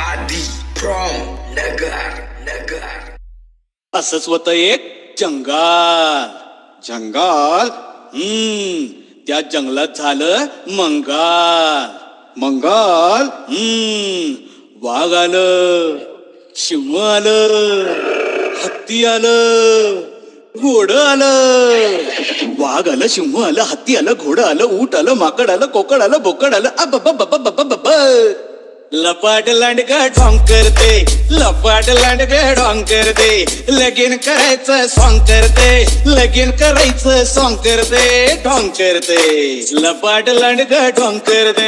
आदि फ्रॉम नगर नगर। असंच होतं एक जंगल जंगल त्या जंगलात झालं मंगल मंगल वाघ आलं, सिंह आलं, हत्ती आलं, घोडं आलं। वाघ आलं, सिंह आलं, हत्ती आलं, घोडं आलं, ऊंट आलं, माकड आलं, कोकड आलं, बोकड आलं। लपाट लांडगा ढोंग करते, लपाट लांडगा ढोंग करते, लगीन करायचं सॉंग करते, लगीन करायचं सॉंग करते, ढोंग करते, लपाट लांडगा ढोंग करते।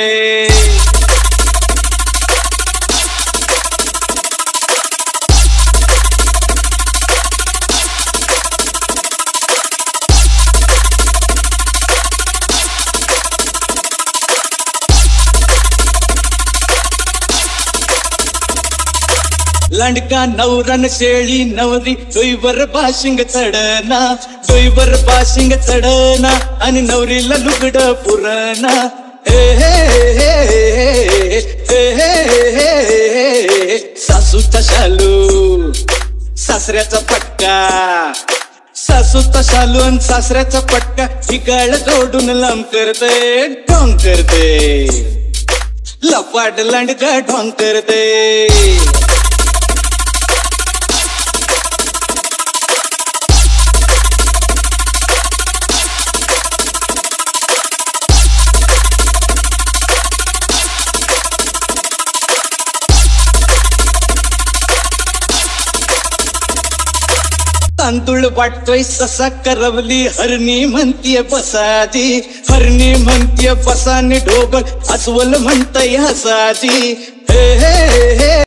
लांडका नवरन शेळी नवरी डोईवर बाशिंग चढना, डोईवर बाशिंग चढना आणि नवरीला लुगड पुरणा। हे हे हे हे हे सासूचा शालू सासऱ्याचा पटका, सासूचा शालू आणि सासऱ्याचा पटका ठिकाळ जोडून लांब करते, ढोंग करते, लपाट लांडका ढोंग करते। तांदूळ वाटतोय ससा करवली, हरणी म्हणतीये बसाजी, हरणी म्हणतीये बसाने ढोबळ, अस्वल म्हणतय हसाजी। हे हे हे